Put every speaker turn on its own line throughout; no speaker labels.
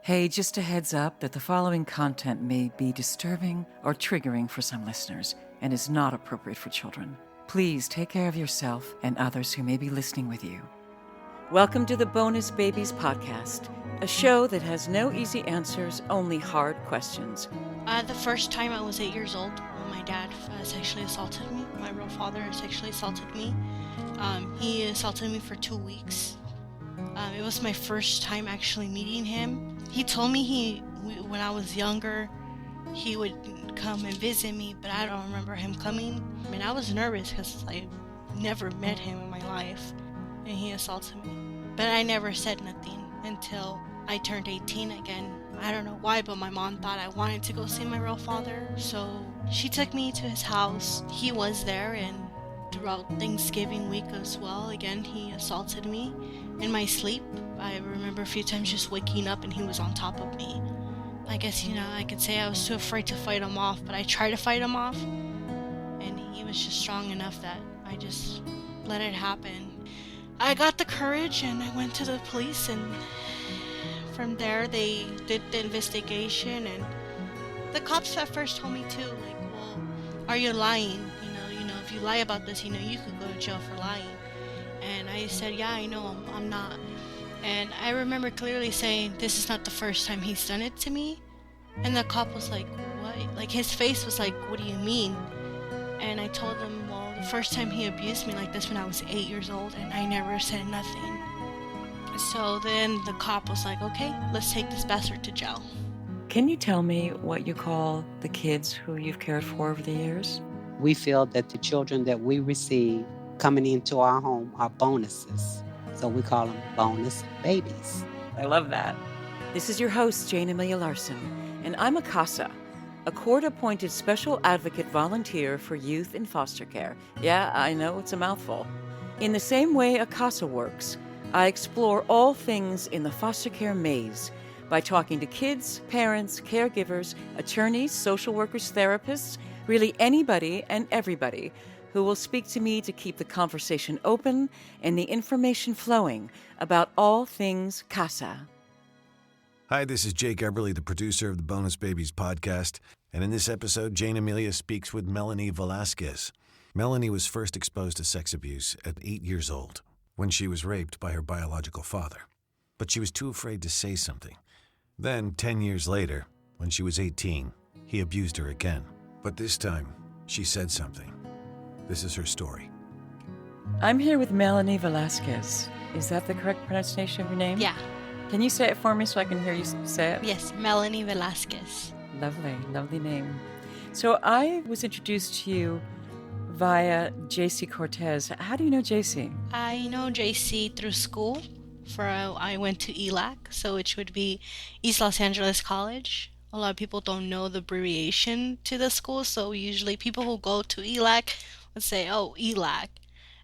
Hey, just a heads up that the following content may be disturbing or triggering for some listeners and is not appropriate for children. Please take care of yourself and others who may be listening with you. Welcome to the Bonus Babies Podcast, a show that has no easy answers, only hard questions.
The first time I was 8 years old, my dad sexually assaulted me. My real father sexually assaulted me. He assaulted me for 2 weeks. It was my first time actually meeting him. He told me when I was younger, he would come and visit me, but I don't remember him coming. I mean, I was nervous because I never met him in my life, and he assaulted me. But I never said nothing until I turned 18 again. I don't know why, but my mom thought I wanted to go see my real father, so she took me to his house. He was there, and throughout Thanksgiving week as well, again, he assaulted me in my sleep. I remember a few times just waking up and he was on top of me. I guess, I could say I was too afraid to fight him off, but I tried to fight him off, and he was just strong enough that I just let it happen. I got the courage and I went to the police, and from there they did the investigation, and the cops at first told me too, like, well, are you lying? If you lie about this, you could go to jail for lying. And I said, yeah, I know, I'm not. And I remember clearly saying, this is not the first time he's done it to me. And the cop was like, what? Like, his face was like, what do you mean? And I told him, well, the first time he abused me like this when I was 8 years old, and I never said nothing. So then the cop was like, okay, let's take this bastard to jail.
Can you tell me what you call the kids who you've cared for over the years?
We feel that the children that we receive coming into our home are bonuses. So we call them bonus babies.
I love that. This is your host, Jayne Amelia Larson, and I'm a CASA, a court-appointed special advocate volunteer for youth in foster care. Yeah, I know, it's a mouthful. In the same way a CASA works, I explore all things in the foster care maze by talking to kids, parents, caregivers, attorneys, social workers, therapists, really anybody and everybody who will speak to me to keep the conversation open and the information flowing about all things CASA.
Hi, this is Jake Eberly, the producer of the Bonus Babies podcast. And in this episode, Jayne Amelia speaks with Melanie Velasquez. Melanie was first exposed to sex abuse at 8 years old when she was raped by her biological father. But she was too afraid to say something. Then, 10 years later, when she was 18, he abused her again. But this time, she said something. This is her story.
I'm here with Melanie Velasquez. Is that the correct pronunciation of your name?
Yeah.
Can you say it for me so I can hear you say it?
Yes, Melanie Velasquez.
Lovely, lovely name. So I was introduced to you via JC Cortez. How do you know JC?
I know JC through school. I went to ELAC, so it would be East Los Angeles College. A lot of people don't know the abbreviation to the school, so usually people who go to ELAC would say, oh, ELAC.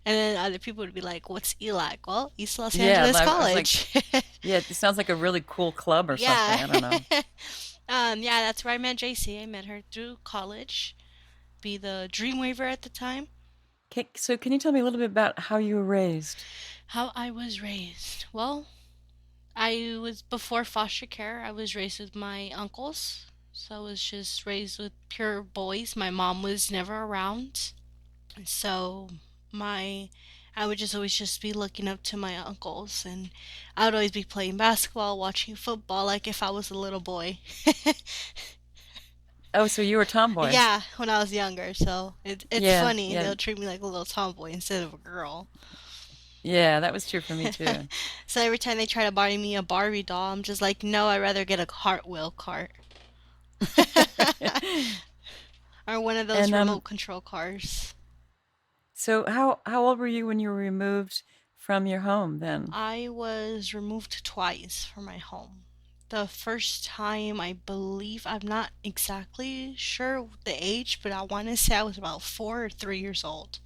And then other people would be like, what's ELAC? Well, East Los Angeles College.
Yeah, it sounds like a really cool club or something. I don't know.
Yeah, that's where I met JC. I met her through college, be the Dreamweaver at the time.
So can you tell me a little bit about how you were raised?
How I was raised? Well, before foster care, I was raised with my uncles. So I was just raised with pure boys. My mom was never around. So I would just always just be looking up to my uncles, and I would always be playing basketball, watching football, like if I was a little boy.
Oh, so you were a tomboy.
Yeah, when I was younger. So it's funny.
Yeah.
They'll treat me like a little tomboy instead of a girl.
Yeah, that was true for me too.
So every time they try to buy me a Barbie doll, I'm just like, no, I'd rather get a Cartwheel cart. Or one of those remote control cars.
So how old were you when you were removed from your home then?
I was removed twice from my home. The first time, I believe, I'm not exactly sure the age, but I want to say I was about 4 or 3 years old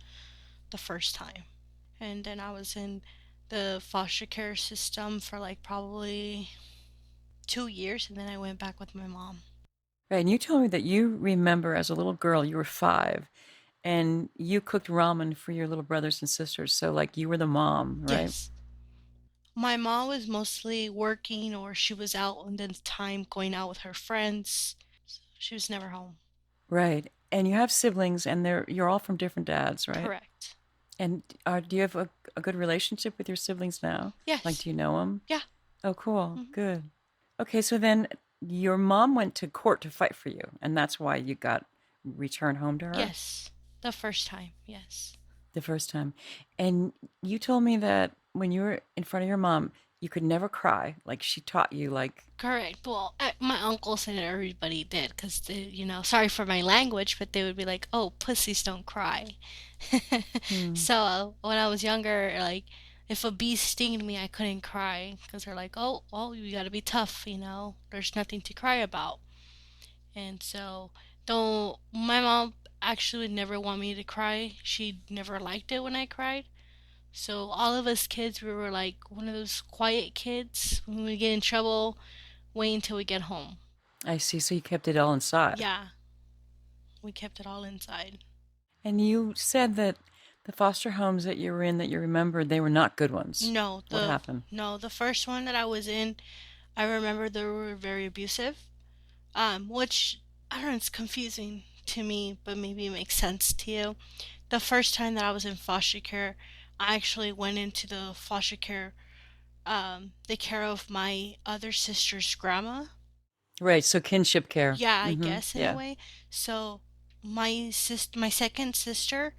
the first time. And then I was in the foster care system for like probably 2 years, and then I went back with my mom.
Right, and you told me that you remember as a little girl, you were 5, and you cooked ramen for your little brothers and sisters. So like you were the mom, right?
Yes. My mom was mostly working or she was out and then time going out with her friends. She was never home.
Right. And you have siblings, and you're all from different dads, right?
Correct.
And do you have a good relationship with your siblings now? Like,
Yes.
do you know them?
Yeah.
Oh, cool.
Mhm.
Good. Okay, so then your mom went to court to fight for you, and that's why you got returned home to her
Yes. The first time. Yes.
the first time. And you told me that when you were in front of your mom, you could never cry. Like, she taught you, like,
Correct. Well, my uncles and everybody did because, sorry for my language, but they would be like, oh, pussies don't cry.
hmm.
So when I was younger, like, if a bee stinged me, I couldn't cry because they're like, oh, well, you gotta be tough, there's nothing to cry about. And so, though my mom actually would never want me to cry, she never liked it when I cried. So all of us kids, we were like one of those quiet kids. When we get in trouble, wait until we get home.
I see. So you kept it all inside.
Yeah, we kept it all inside.
And you said that the foster homes that you were in that you remembered, they were not good ones.
No,
What happened?
the first one that I was in, I remember they were very abusive. Which I don't know, it's confusing to me, but maybe it makes sense to you. The first time that I was in foster care, I actually went into the foster care, the care of my other sister's grandma.
Right, so kinship care.
Yeah, I guess in a
Yeah.
way. So my second sister,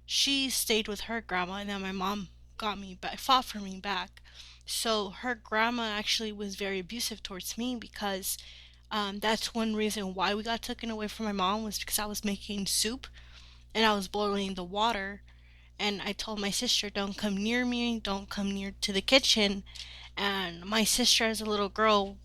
she stayed with her grandma, and then my mom got me back, fought for me back. So her grandma actually was very abusive towards me because that's one reason why we got taken away from my mom was because I was making soup and I was boiling the water. And I told my sister, don't come near me, don't come near to the kitchen. And my sister, as a little girl,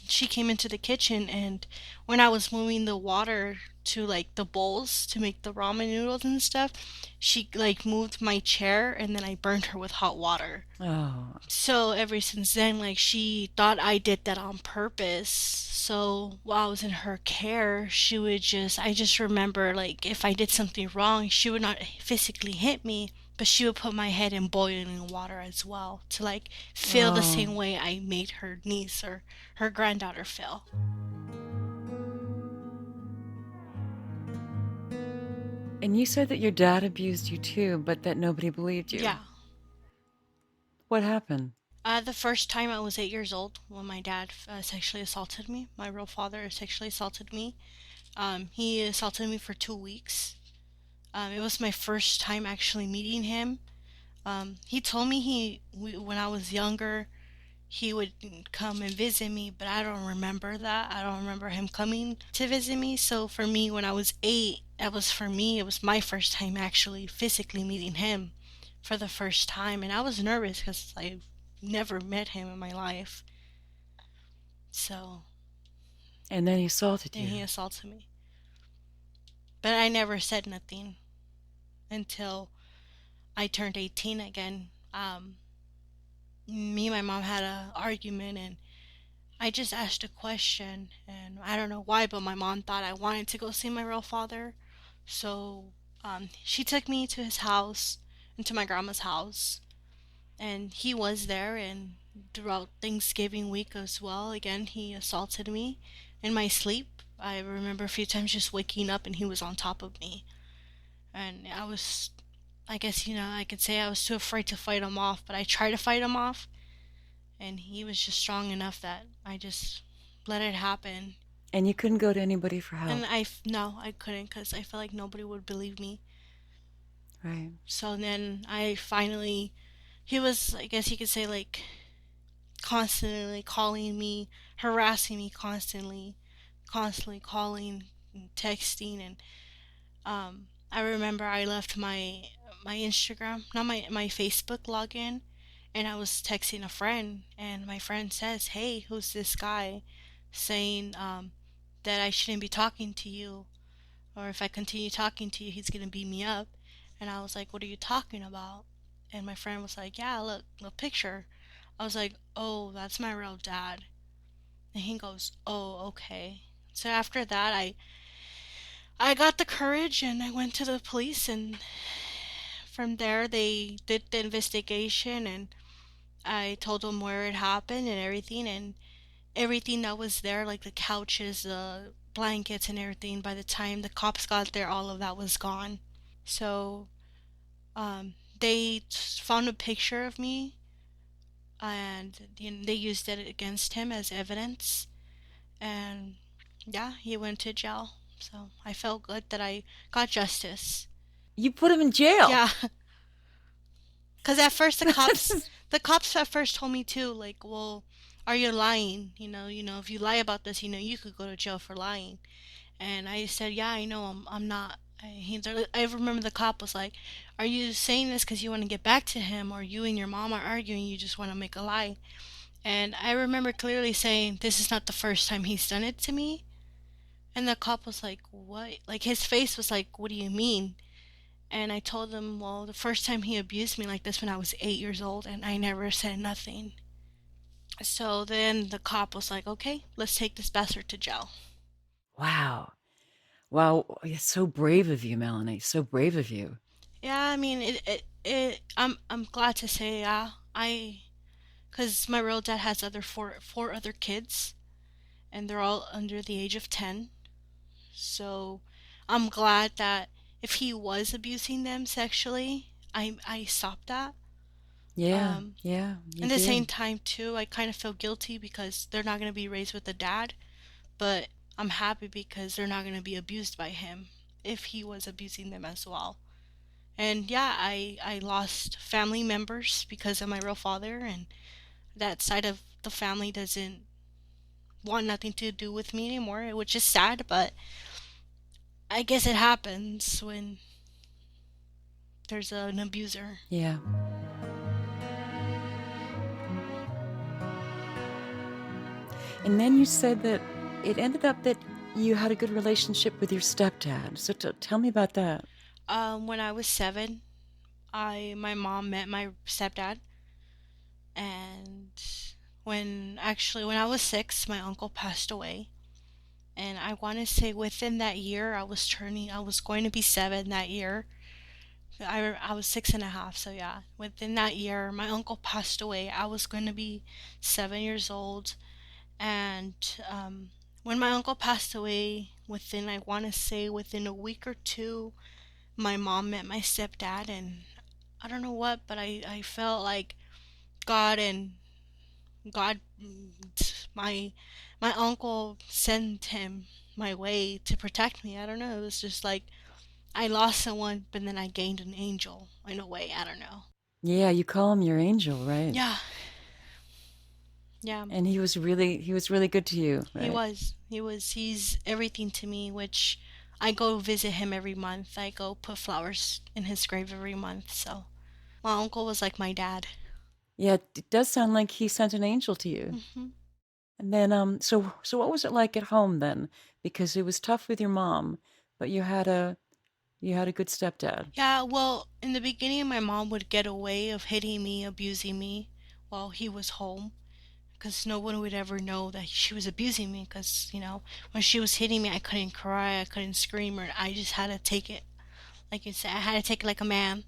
she came into the kitchen, and when I was moving the water to like the bowls to make the ramen noodles and stuff, she like moved my chair, and then I burned her with hot water.
Oh.
So ever since then, like she thought I did that on purpose. So while I was in her care, I just remember like if I did something wrong, she would not physically hit me, but she would put my head in boiling water as well to like feel the same way I made her niece or her granddaughter feel.
And you said that your dad abused you too, but that nobody believed you.
Yeah.
What happened?
The first time I was 8 years old when my dad sexually assaulted me. My real father sexually assaulted me. He assaulted me for 2 weeks. It was my first time actually meeting him. He told me when I was younger, he would come and visit me, but I don't remember that. I don't remember him coming to visit me. So for me, when I was 8, it was my first time actually physically meeting him for the first time. And I was nervous because I never met him in my life. So.
And then he assaulted you.
And he assaulted me. But I never said nothing until I turned 18 again. Me and my mom had an argument, and I just asked a question, and I don't know why, but my mom thought I wanted to go see my real father. So she took me to his house, into my grandma's house, and he was there, and throughout Thanksgiving week as well, again, he assaulted me in my sleep. I remember a few times just waking up and he was on top of me. And I guess, I could say I was too afraid to fight him off, but I tried to fight him off, and he was just strong enough that I just let it happen.
And you couldn't go to anybody for help?
And no, I couldn't because I felt like nobody would believe me.
Right.
So then he was, I guess you could say, like, constantly calling me, harassing me constantly calling and texting. And I remember I left my Instagram, not my Facebook login, and I was texting a friend, and my friend says, hey, who's this guy saying that I shouldn't be talking to you, or if I continue talking to you, he's gonna beat me up. And I was like, what are you talking about? And my friend was like, yeah, look, the picture. I was like, oh, that's my real dad. And he goes, oh, okay. So after that, I got the courage and I went to the police, and from there they did the investigation, and I told him where it happened and everything that was there, like the couches, the blankets, and everything. By the time the cops got there, all of that was gone. So they found a picture of me, and they used it against him as evidence. And yeah, he went to jail. So I felt good that I got justice.
You put him in jail.
Yeah, because at first the cops at first told me too, like, well, are you lying? If you lie about this, you could go to jail for lying. And I said, yeah, I know, I'm not. I remember the cop was like, are you saying this because you want to get back to him, or you and your mom are arguing, you just want to make a lie? And I remember clearly saying, this is not the first time he's done it to me. And the cop was like, what? Like, his face was like, what do you mean? And I told him, well, the first time he abused me like this when I was 8 years old, and I never said nothing. So then the cop was like, okay, let's take this bastard to jail.
Wow. Wow. It's so brave of you, Melanie. So brave of you.
Yeah, I mean, I'm glad to say, yeah, because my real dad has four other kids, and they're all under the age of 10. So I'm glad that if he was abusing them sexually, I stopped that.
Yeah. Yeah.
At the same time, too, I kind of feel guilty because they're not going to be raised with a dad, but I'm happy because they're not going to be abused by him if he was abusing them as well. And yeah, I lost family members because of my real father, and that side of the family doesn't want nothing to do with me anymore, which is sad, but I guess it happens when there's an abuser.
Yeah. And then you said that it ended up that you had a good relationship with your stepdad. So tell me about that.
When I was 7, my mom met my stepdad, and when I was 6, my uncle passed away. And I want to say within that year, I was going to be 7 that year. I was 6.5, so yeah. Within that year, my uncle passed away. I was going to be 7 years old. And when my uncle passed away, I want to say within a week or two, my mom met my stepdad. And I don't know what, but I felt like God, my uncle sent him my way to protect me. I don't know. It was just like I lost someone, but then I gained an angel in a way. I don't know.
Yeah, you call him your angel, right?
Yeah. Yeah.
And he was really good to you, right?
He's everything to me, which I go visit him every month. I go put flowers in his grave every month. So my uncle was like my dad.
Yeah, it does sound like he sent an angel to you.
Mm-hmm.
And then, so what was it like at home then? Because it was tough with your mom, but you had a good stepdad.
Yeah, well, in the beginning, my mom would get away of hitting me, abusing me while he was home, because no one would ever know that she was abusing me. Because when she was hitting me, I couldn't cry, I couldn't scream, or I just had to take it, like you said, I had to take it like a man,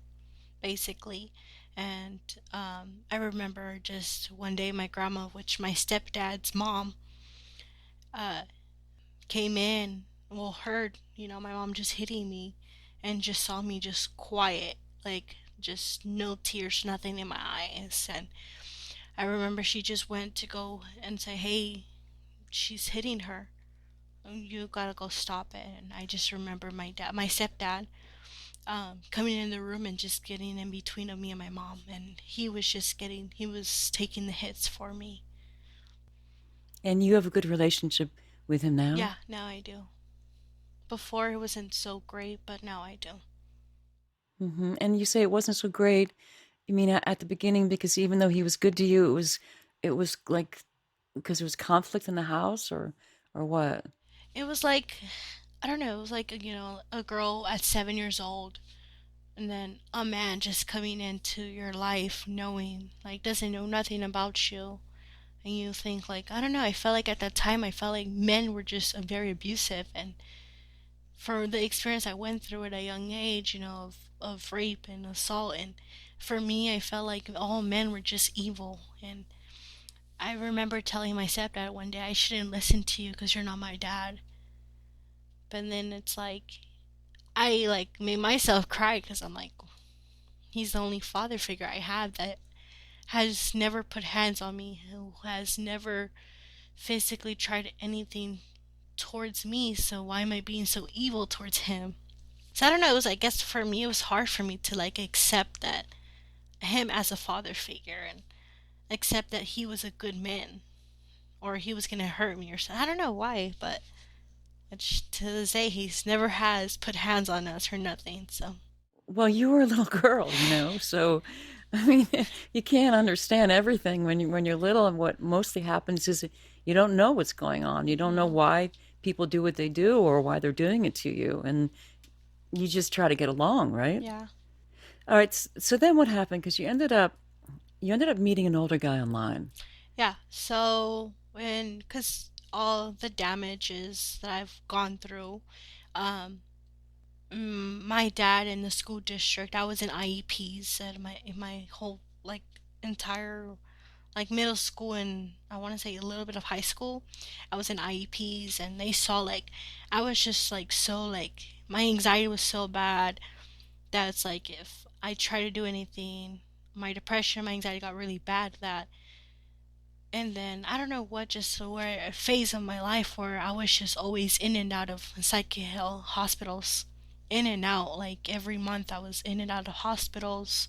basically. And I remember just one day my grandma, which my stepdad's mom, came in, well, heard, my mom just hitting me, and just saw me just quiet, like just no tears, nothing in my eyes. And I remember she just went to go and say, hey, she's hitting her. You gotta go stop it. And I just remember my stepdad, coming in the room and just getting in between of me and my mom, and he was taking the hits for me.
And you have a good relationship with him now?
Yeah, now I do. Before it wasn't so great, but now I do.
Mm-hmm. And you say it wasn't so great. You mean at the beginning, because even though he was good to you, it was like because there was conflict in the house, or what?
It was like, I don't know, it was like, a girl at 7 years old, and then a man just coming into your life knowing, like, doesn't know nothing about you. And you think, like, I don't know, I felt like at that time, I felt like men were just very abusive. And for the experience I went through at a young age, of rape and assault, and For me, I felt like all men were just evil. And I remember telling my stepdad one day, I shouldn't listen to you because you're not my dad. But then it's like, I like made myself cry because I'm like, he's the only father figure I have that has never put hands on me, who has never physically tried anything towards me, so why am I being so evil towards him? So I don't know, it was, I guess for me, it was hard for me to like accept that him as a father figure and accept that he was a good man or he was gonna hurt me or something. I don't know why, but it's, to this day he's never has put hands on us or nothing. So
Well, you were a little girl, so I mean, you can't understand everything when you're little, and what mostly happens is you don't know what's going on. You don't know why people do what they do or why they're doing it to you, and you just try to get along, right?
yeah.
All right, so then what happened? Because you ended up meeting an older guy online.
Yeah, so when, because all the damages that I've gone through, um, my dad in the school district, I was in IEPs at my whole like entire like middle school and I want to say a little bit of high school. I was in IEPs and they saw like I was just like so like my anxiety was so bad that it's like if I try to do anything, my depression, my anxiety got really bad that and then I don't know what, just where a phase of my life where I was just always in and out of psychic hospitals, in and out. Like every month, I was in and out of hospitals.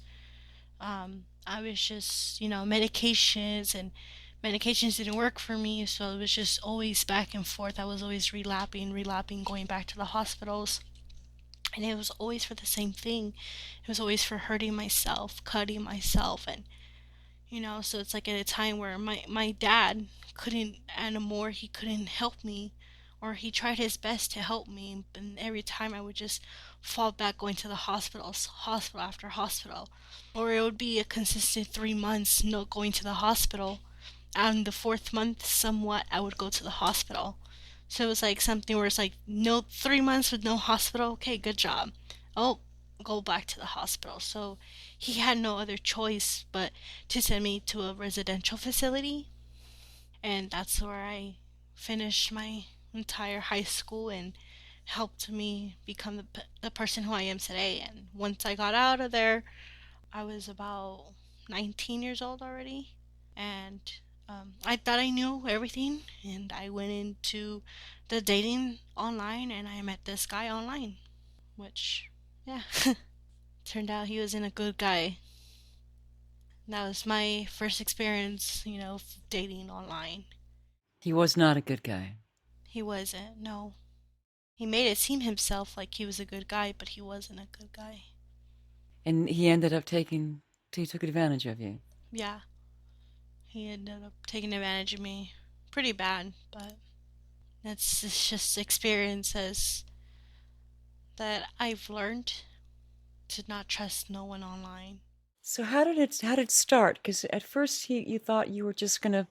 I was just, medications and medications didn't work for me, so it was just always back and forth. I was always relapsing, going back to the hospitals. And it was always for the same thing. It was always for hurting myself, cutting myself, and so it's like at a time where my dad couldn't anymore, he couldn't help me, or he tried his best to help me, and every time I would just fall back going to the hospital after hospital, or it would be a consistent 3 months not going to the hospital, and the fourth month somewhat I would go to the hospital. So it was like something where it's like no 3 months with no hospital, okay, good job. Oh, go back to the hospital. So he had no other choice but to send me to a residential facility. And that's where I finished my entire high school and helped me become the person who I am today. And once I got out of there, I was about 19 years old already. And I thought I knew everything. And I went into the dating online and I met this guy online, which, yeah. Turned out he wasn't a good guy. That was my first experience, dating online.
He was not a good guy.
He wasn't, no. He made it seem himself like he was a good guy, but he wasn't a good guy.
And he took advantage of you.
Yeah. He ended up taking advantage of me pretty bad, but it's just experiences that I've learned to not trust no one online.
So how did it start? Because at first you thought you were just gonna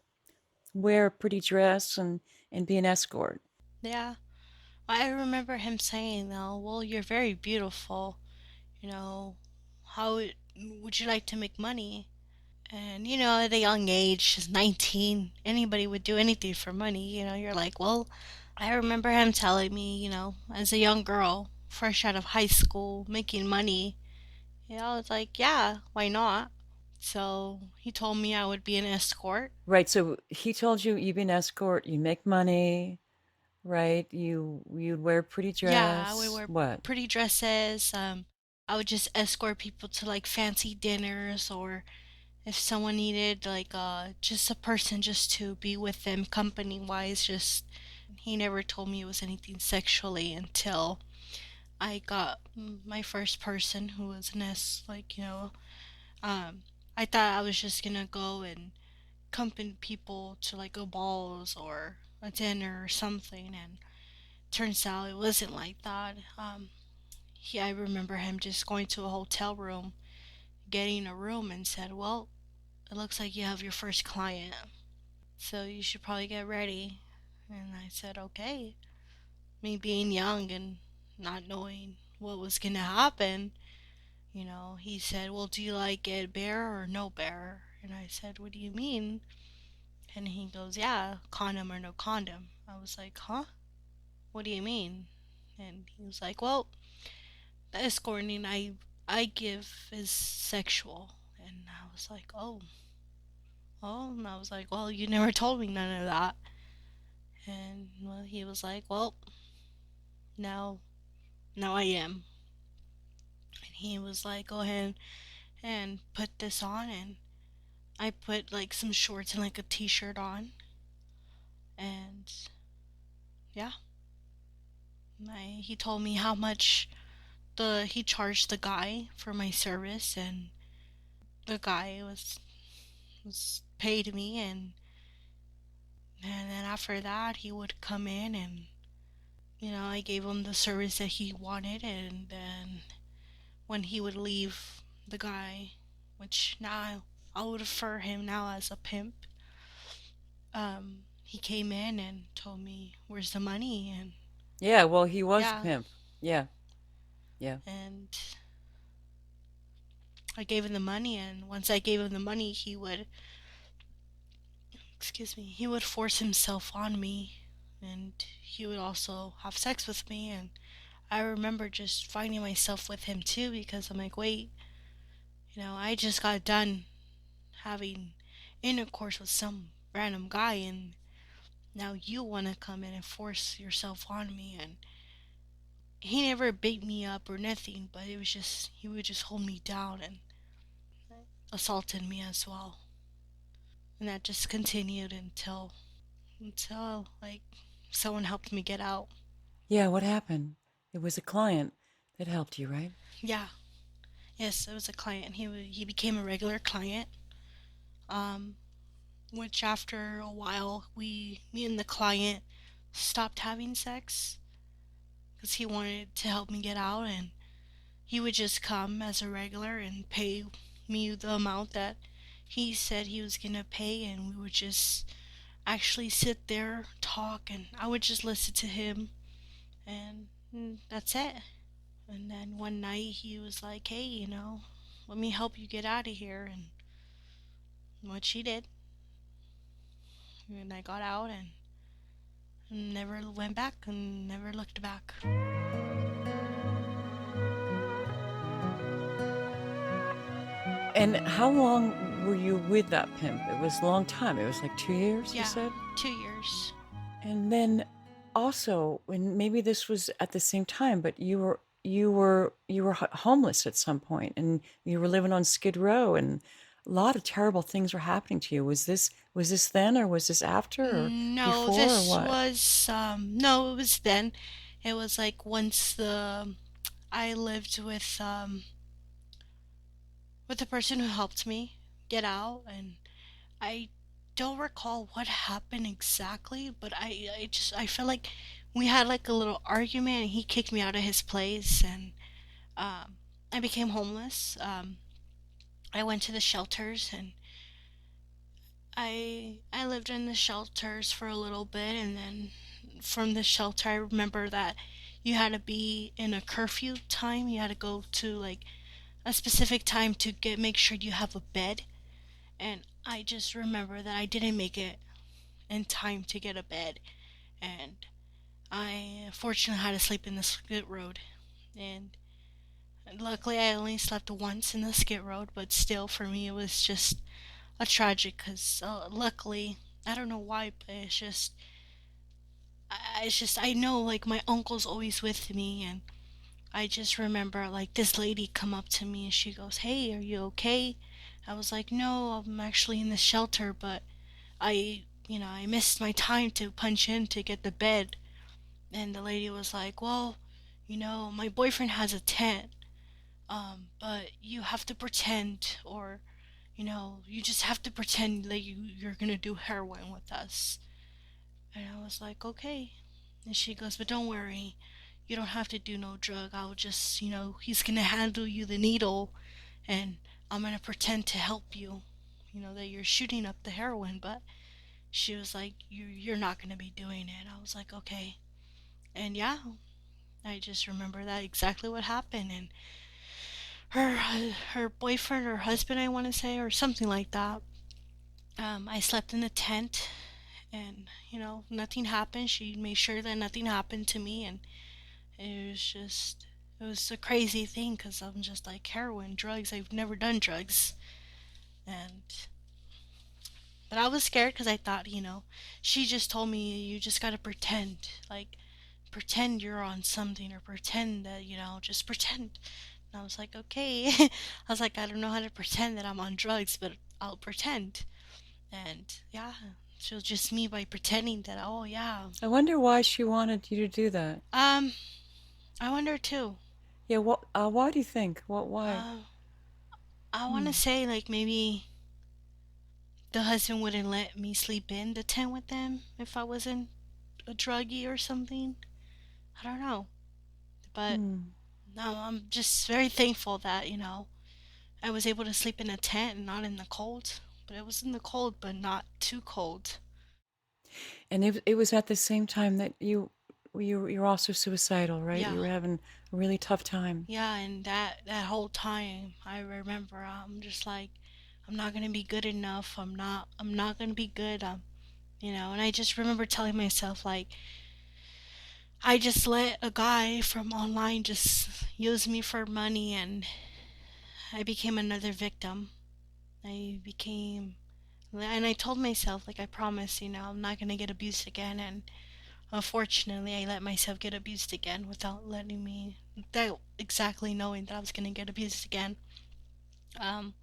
wear a pretty dress and be an escort.
Yeah. I remember him saying, though, well, you're very beautiful. You know, how would you like to make money? And, at a young age, just 19, anybody would do anything for money. You're like, well, I remember him telling me, as a young girl, fresh out of high school, making money. I was like, yeah, why not? So he told me I would be an escort.
Right, so he told you you'd be an escort, you make money, right? You'd wear a pretty
Yeah, I would
dress.
wear
What?
pretty dresses. I would just escort people to like fancy dinners, or if someone needed like just a person just to be with them company wise. Just he never told me it was anything sexually until I got my first person who was an um I thought I was just gonna go and accompany people to like a balls or a dinner or something, and turns out it wasn't like that. I remember him just going to a hotel room, getting a room, and said, well, it looks like you have your first client, so you should probably get ready. And I said, okay. Me being young and not knowing what was gonna happen, He said, well, do you like it bare or no bare? And I said, what do you mean? And he goes, yeah, condom or no condom. I was like, huh? What do you mean? And he was like, well, the escorting I give is sexual. And I was like, oh. And I was like, well, you never told me none of that. And well, he was like, well, now I am. And he was like, go ahead and put this on. And I put like some shorts and like a t-shirt on. And yeah, he told me how much he charged the guy for my service, and the guy was paid me, and then after that he would come in, and I gave him the service that he wanted. And then when he would leave, the guy, which now I would refer him now as a pimp, he came in and told me, where's the money? And
Yeah, well, he was
yeah,
pimp. Yeah. Yeah.
and I gave him the money, and once I gave him the money, he would force himself on me, and he would also have sex with me. And I remember just finding myself with him too, because I'm like, wait, I just got done having intercourse with some random guy, and now you want to come in and force yourself on me. And he never beat me up or nothing, but it was just, he would just hold me down and assaulted me as well. And that just continued until like someone helped me get out.
Yeah, what happened? It was a client that helped you, right?
Yeah. Yes, it was a client. He became a regular client. Which after a while, me and the client stopped having sex because he wanted to help me get out, and he would just come as a regular and pay me the amount that he said he was gonna pay, and we would just actually sit there, talk, and I would just listen to him, and that's it. And then one night he was like, hey, let me help you get out of here, and what she did. And I got out and never went back and never looked back.
And how long were you with that pimp? It was a long time. It was like 2 years,
Yeah,
you said?
2 years.
And then also, and maybe this was at the same time, but you were homeless at some point, and you were living on Skid Row, and a lot of terrible things were happening to you. Was this then, or was this after, or
No,
before, or
this
what?
was no, it was then. It was like once I lived with the person who helped me get out, and I don't recall what happened exactly, but I feel like we had like a little argument, and he kicked me out of his place, and I became homeless. I went to the shelters, and I lived in the shelters for a little bit, and then from the shelter I remember that you had to be in a curfew time. You had to go to like a specific time to make sure you have a bed. And I just remember that I didn't make it in time to get a bed, and I unfortunately had to sleep in the skid road. And luckily I only slept once in the skid road, but still for me it was just a tragic, because luckily, I don't know why, but I know like my uncle's always with me, and I just remember like this lady come up to me and she goes, hey, are you okay? I was like, no, I'm actually in the shelter, but I missed my time to punch in to get the bed. And the lady was like, well, my boyfriend has a tent, but you have to pretend, or you just have to pretend that you're gonna do heroin with us. And I was like, okay. And she goes, but don't worry, you don't have to do no drug. I'll just, he's gonna handle you the needle, and I'm gonna pretend to help you, that you're shooting up the heroin. But she was like, you're not gonna be doing it. I was like, okay. And yeah, I just remember that exactly what happened. And her boyfriend or husband, I want to say, or something like that. I slept in a tent, and nothing happened. She made sure that nothing happened to me, and it was a crazy thing because I'm just like heroin, drugs. I've never done drugs, and but I was scared because I thought, she just told me you just gotta pretend, like pretend you're on something or pretend that just pretend. And I was like, okay. I was like, I don't know how to pretend that I'm on drugs, but I'll pretend. And yeah, it was just me by pretending that, oh yeah.
I wonder why she wanted you to do that.
I wonder too.
Yeah, why do you think? Why?
I want to say like maybe the husband wouldn't let me sleep in the tent with them if I wasn't a druggie or something. I don't know. But no, I'm just very thankful that, I was able to sleep in a tent and not in the cold. But it was in the cold, but not too cold.
And it was at the same time that you're also suicidal, right?
Yeah.
You were having a really tough time.
Yeah, and that whole time I remember I'm just like, I'm not gonna be good enough. I'm not gonna be good. And I just remember telling myself like, I just let a guy from online just use me for money, and I became another victim. And I told myself, like, I promise, I'm not gonna get abused again. And unfortunately, I let myself get abused again without exactly knowing that I was gonna get abused again. Um,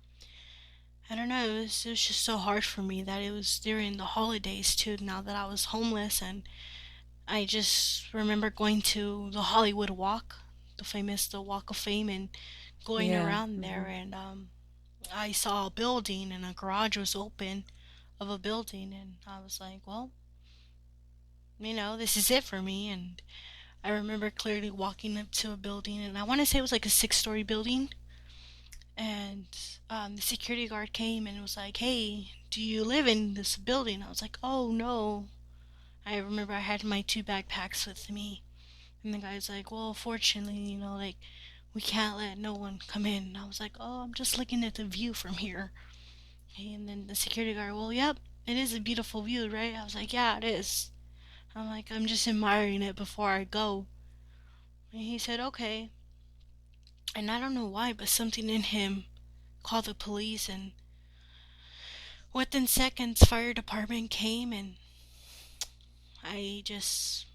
I don't know, it was just so hard for me that it was during the holidays too, now that I was homeless. And I just remember going to the Hollywood Walk, the Walk of Fame, and going around there, and I saw a building, and a garage was open of a building, and I was like, well, this is it for me. And I remember clearly walking up to a building, and I want to say it was like a 6-story building, and the security guard came and was like, hey, do you live in this building? I was like, oh no. I remember I had my 2 backpacks with me, and the guy's like, well, fortunately, like, we can't let no one come in. And I was like, oh, I'm just looking at the view from here. And then the security guard, well, yep, it is a beautiful view, right? I was like, yeah, it is. I'm like, I'm just admiring it before I go. And he said, okay. And I don't know why, but something in him called the police, and within seconds, fire department came, and I just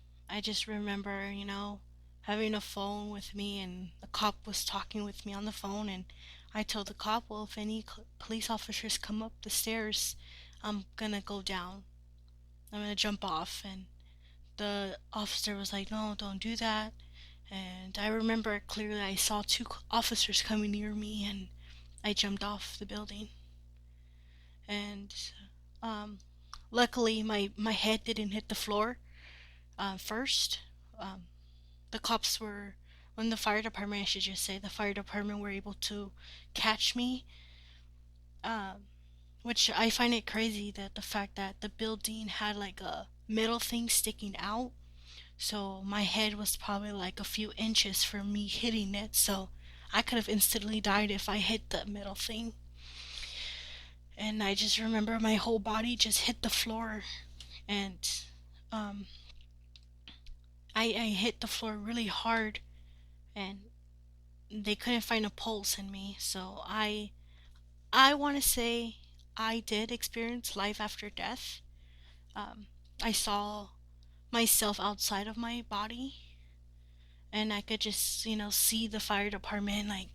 remember, having a phone with me, and the cop was talking with me on the phone, and I told the cop, well, if any police officers come up the stairs, I'm gonna go down. I'm gonna jump off. And the officer was like, no, don't do that. And I remember clearly I saw 2 officers coming near me, and I jumped off the building. And luckily my head didn't hit the floor first. The cops were, when the fire department, I should just say, the fire department were able to catch me. Which I find it crazy that the fact that the building had like a metal thing sticking out. So my head was probably like a few inches from me hitting it. So I could have instantly died if I hit the metal thing. And I just remember my whole body just hit the floor. And I hit the floor really hard. And they couldn't find a pulse in me. So I want to say I did experience life after death. I saw myself outside of my body, and I could just, see the fire department like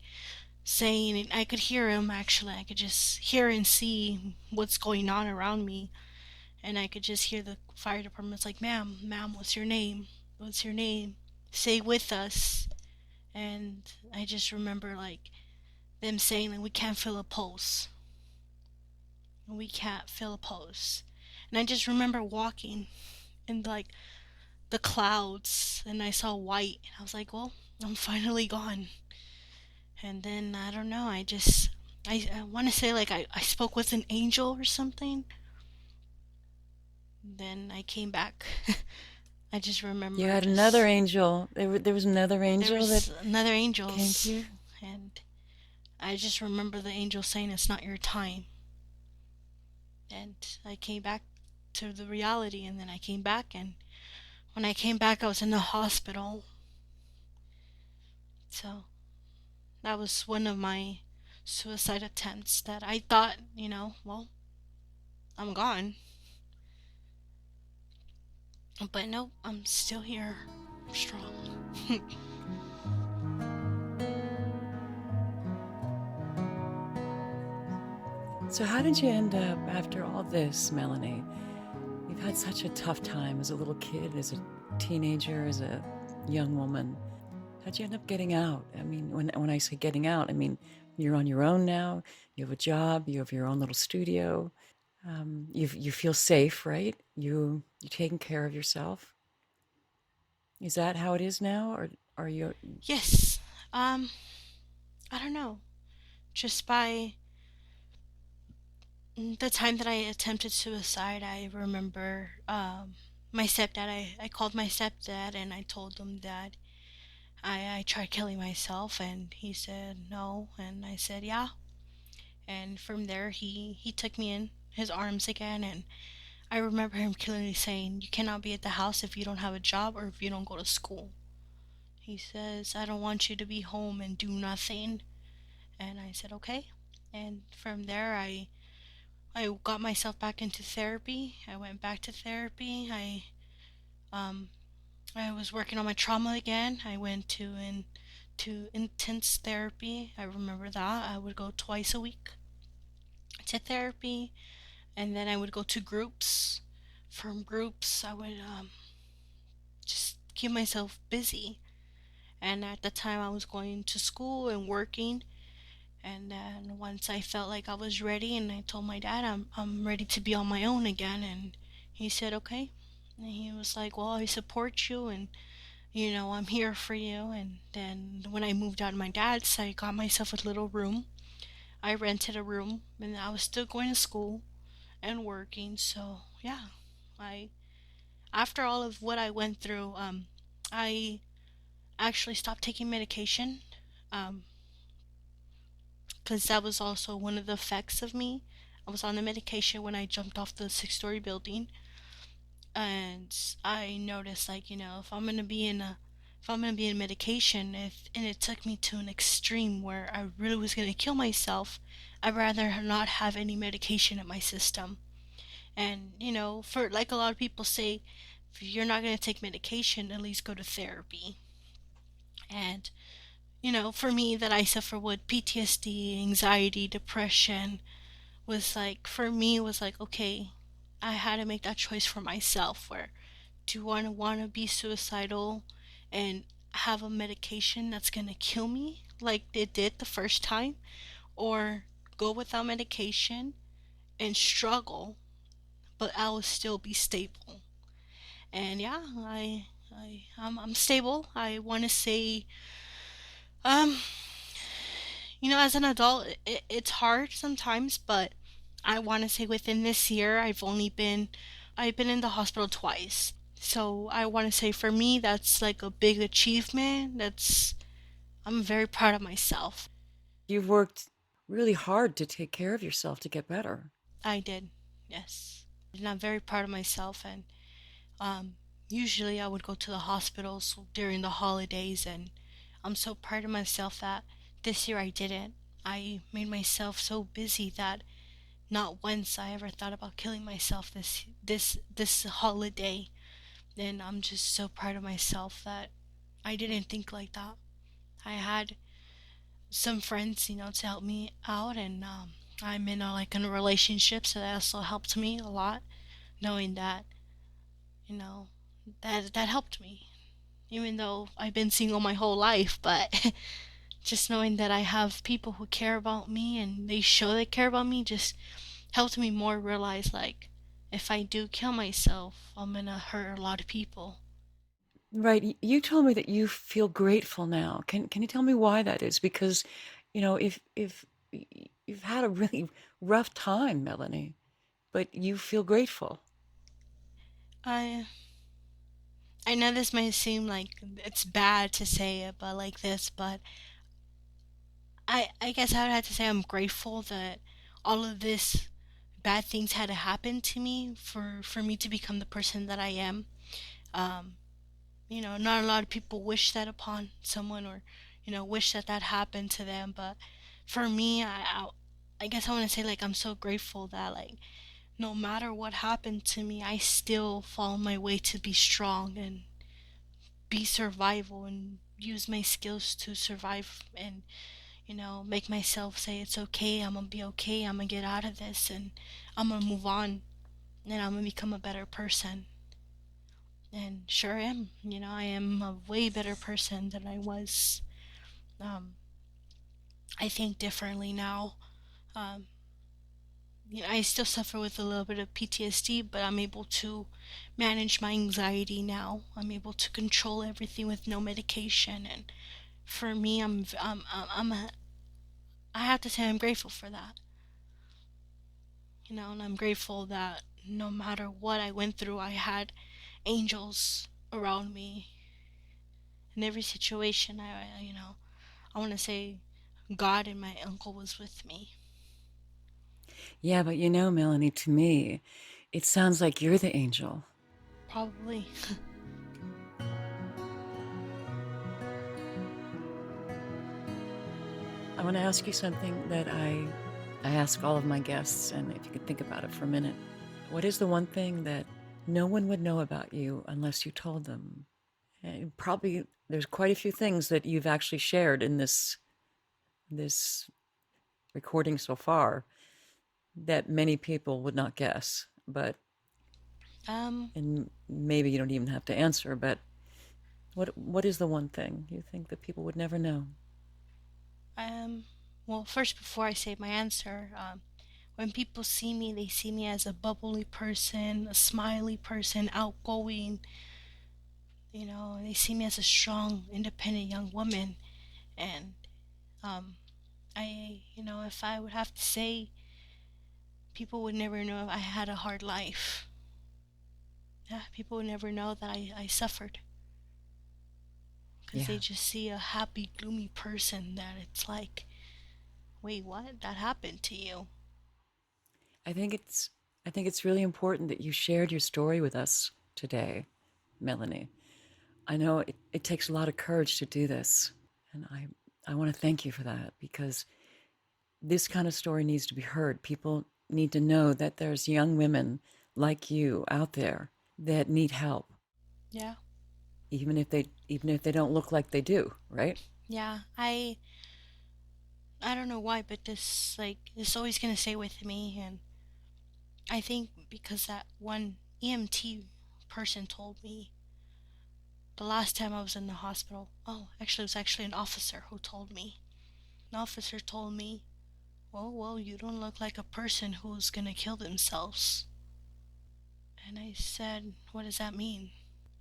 saying, and I could hear him actually. I could just hear and see what's going on around me, and I could just hear the fire department's like, ma'am, what's your name? What's your name? Say with us. And I just remember like them saying like, we can't feel a pulse. We can't feel a pulse. And I just remember walking in like the clouds, and I saw white, and I was like, well, I'm finally gone. And then I don't know, I want to say like I spoke with an angel or something. Then I came back. I just remember
you had another angel. There was another angel
there was
that
another angel
came to you.
And I just remember the angel saying, "It's not your time." And I came back to the reality, and then I came back, and when I came back, I was in the hospital. So that was one of my suicide attempts that I thought, well, I'm gone. But no, I'm still here, strong.
So, how did you end up after all this, Melanie? You've had such a tough time as a little kid, as a teenager, as a young woman. How'd you end up getting out? I mean, when I say getting out, I mean, you're on your own now. You have a job. You have your own little studio. You feel safe, right? You're taking care of yourself. Is that how it is now, or are you?
Yes. I don't know. Just by the time that I attempted suicide, I remember my stepdad. I called my stepdad and I told him that I tried killing myself, and he said no, and I said yeah. And from there, he took me in his arms again, and I remember him clearly saying, "You cannot be at the house if you don't have a job or if you don't go to school." He says, "I don't want you to be home and do nothing." And I said, "Okay." And from there, I got myself back into therapy. I went back to therapy. Um I was working on my trauma again. I went to intense therapy. I remember that. I would go twice a week to therapy, and then I would go to groups. From groups, I would just keep myself busy. And at the time, I was going to school and working. And then once I felt like I was ready, and I told my dad I'm ready to be on my own again, and he said okay. And he was like, "Well, I support you, and I'm here for you." And then when I moved out of my dad's, I got myself a little room. I rented a room, and I was still going to school and working. So yeah, I after all of what I went through, I actually stopped taking medication, um, because that was also one of the effects of me. I was on the medication when I jumped off the six-story building, and I noticed, like, if I'm gonna be in medication, if and it took me to an extreme where I really was gonna kill myself, I'd rather not have any medication in my system. And for, like, a lot of people say, if you're not gonna take medication, at least go to therapy. And for me, that I suffer with PTSD, anxiety, depression, was like, for me, was like, okay, I had to make that choice for myself. Where do you want to be suicidal and have a medication that's gonna kill me like it did the first time, or go without medication and struggle, but I will still be stable? And yeah, I'm stable. I want to say, um, as an adult, it's hard sometimes, but I want to say within this year, I've been in the hospital twice. So I want to say, for me, that's like a big achievement. I'm very proud of myself.
You've worked really hard to take care of yourself to get better.
I did, yes. And I'm very proud of myself. And um, usually I would go to the hospitals during the holidays, and I'm so proud of myself that this year I didn't. I made myself so busy that not once I ever thought about killing myself this holiday. And I'm just so proud of myself that I didn't think like that. I had some friends, to help me out, and I'm in a relationship, so that also helped me a lot. Knowing that, you know, that helped me, even though I've been single my whole life. But just knowing that I have people who care about me, and they show they care about me, just helped me more realize, like, if I do kill myself, I'm gonna hurt a lot of people.
Right. You told me that you feel grateful now. Can you tell me why that is? Because, if you've had a really rough time, Melanie, but you feel grateful.
I I know this might seem like it's bad to say it, but like this, but I guess I would have to say I'm grateful that all of this bad things had to happen to me for me to become the person that I am. Um, not a lot of people wish that upon someone, or wish that that happened to them. But for me, I guess I want to say, like, I'm so grateful that, like, no matter what happened to me, I still follow my way to be strong and be survival and use my skills to survive, and make myself say it's okay, I'm gonna be okay, I'm gonna get out of this, and I'm gonna move on, and I'm gonna become a better person. And sure am, I am a way better person than I was. um, I think differently now. um, I still suffer with a little bit of PTSD, but I'm able to manage my anxiety now. I'm able to control everything with no medication, and for me, I have to say I'm grateful for that. And I'm grateful that no matter what I went through, I had angels around me in every situation. I want to say God and my uncle was with me.
Yeah, but Melanie, to me, it sounds like you're the angel.
Probably.
I want to ask you something that I ask all of my guests, and if you could think about it for a minute. What is the one thing that no one would know about you unless you told them? And probably there's quite a few things that you've actually shared in this recording so far that many people would not guess. But and maybe you don't even have to answer, but what is the one thing you think that people would never know?
Well, first, before I say my answer, when people see me, they see me as a bubbly person, a smiley person, outgoing. They see me as a strong, independent young woman. And if I would have to say, people would never know if I had a hard life. Yeah, people would never know that I suffered. Because they just see a happy, gloomy person that it's like, wait, what? That happened to you?
I think it's really important that you shared your story with us today, Melanie. I know it takes a lot of courage to do this, and I want to thank you for that, because this kind of story needs to be heard. People need to know that there's young women like you out there that need help.
Yeah.
Even if they don't look like they do, right?
Yeah. I don't know why, but this always gonna stay with me. And I think because that one EMT person told me the last time I was in the hospital. Oh, actually, it was actually an officer who told me. An officer told me, well, you don't look like a person who's gonna kill themselves. And I said, what does that mean?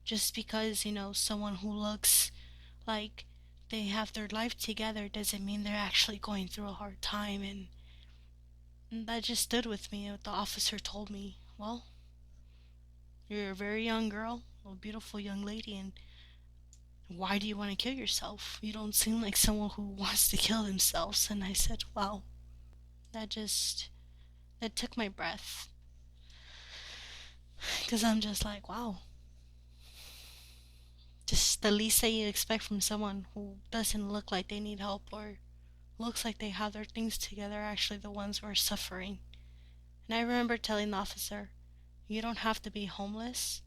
Just because, someone who looks like they have their life together doesn't mean they're actually going through a hard time. And that just stood with me. The officer told me, well, you're a very young girl, a beautiful young lady, and why do you want to kill yourself? You don't seem like someone who wants to kill themselves. And I said, wow, that took my breath. Because I'm just like, wow. Just the least that you expect from someone who doesn't look like they need help or looks like they have their things together are actually the ones who are suffering. And I remember telling the officer, you don't have to be homeless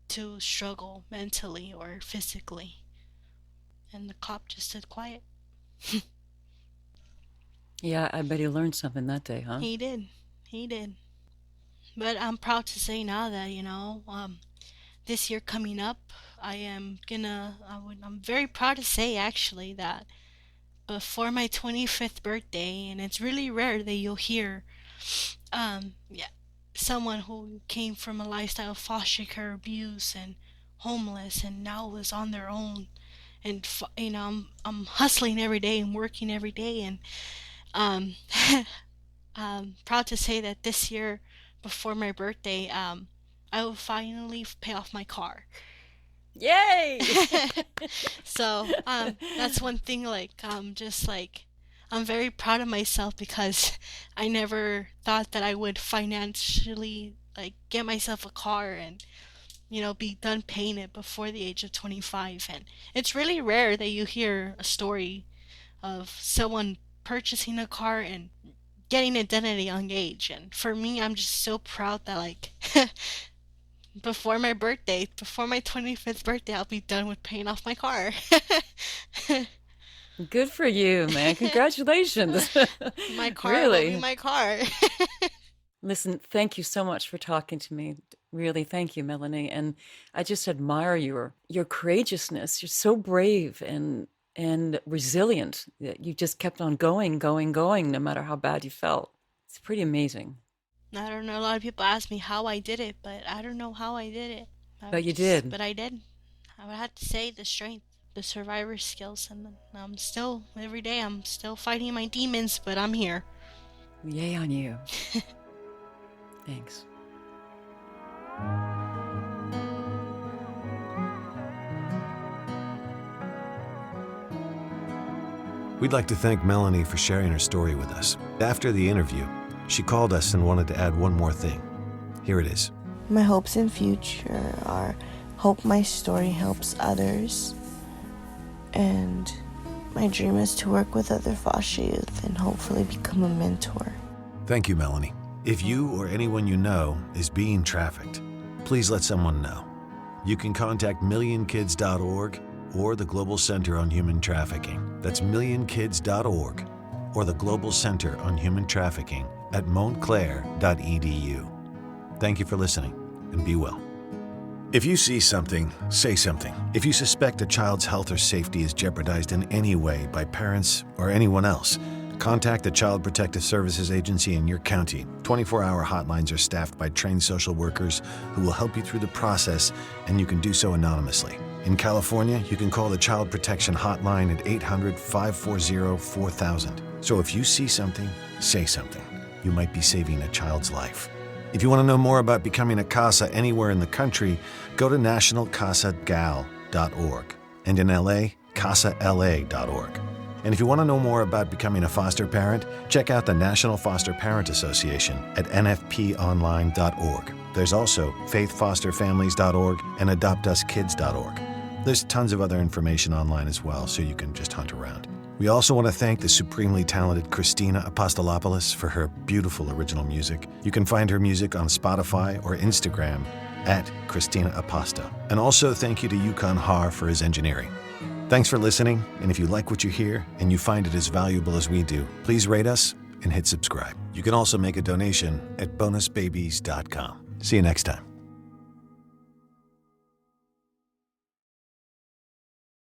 to struggle mentally or physically. And the cop just stood quiet.
Yeah, I bet he learned something that day, huh?
He did. But I'm proud to say now that, this year coming up, I'm very proud to say actually that before my 25th birthday, and it's really rare that you'll hear someone who came from a lifestyle of foster care abuse and homeless and now is on their own, and I'm hustling every day and working every day, and proud to say that this year before my birthday, I will finally pay off my car.
Yay!
So that's one thing, just I'm very proud of myself because I never thought that I would financially like get myself a car and be done paying it before the age of 25. And it's really rare that you hear a story of someone purchasing a car and getting it done at a young age. And for me, I'm just so proud that like before my 25th birthday, I'll be done with paying off my car.
Good for you, man. Congratulations.
My car
Really?
will be my car.
Listen, thank you so much for talking to me. Really, thank you, Melanie. And I just admire your courageousness. You're so brave and resilient. You just kept on going, no matter how bad you felt. It's pretty amazing.
I don't know. A lot of people ask me how I did it, but I don't know how I did it.
But you did.
But I did. I would have to say the strength, the survivor skills, and I'm still, every day, I'm still fighting my demons, but I'm here.
Yay on you. Thanks.
We'd like to thank Melanie for sharing her story with us. After the interview, she called us and wanted to add one more thing. Here it is.
My hopes in future are hope my story helps others, and my dream is to work with other foster youth and hopefully become a mentor.
Thank you, Melanie. If you or anyone you know is being trafficked, please let someone know. You can contact millionkids.org or the Global Center on Human Trafficking. That's millionkids.org or the Global Center on Human Trafficking at montclair.edu. Thank you for listening, and be well. If you see something, say something. If you suspect a child's health or safety is jeopardized in any way by parents or anyone else, contact the Child Protective Services Agency in your county. 24-hour hotlines are staffed by trained social workers who will help you through the process, and you can do so anonymously. In California, you can call the Child Protection Hotline at 800-540-4000. So if you see something, say something. You might be saving a child's life. If you want to know more about becoming a CASA anywhere in the country, go to nationalcasagal.org. And in LA, casala.org. And if you want to know more about becoming a foster parent, check out the National Foster Parent Association at nfponline.org. There's also faithfosterfamilies.org and adoptuskids.org. There's tons of other information online as well, so you can just hunt around. We also want to thank the supremely talented Christina Apostolopoulos for her beautiful original music. You can find her music on Spotify or Instagram at Christina Aposta. And also thank you to Yukon Har for his engineering. Thanks for listening, and if you like what you hear and you find it as valuable as we do, please rate us and hit subscribe. You can also make a donation at BonusBabies.com. See you next time.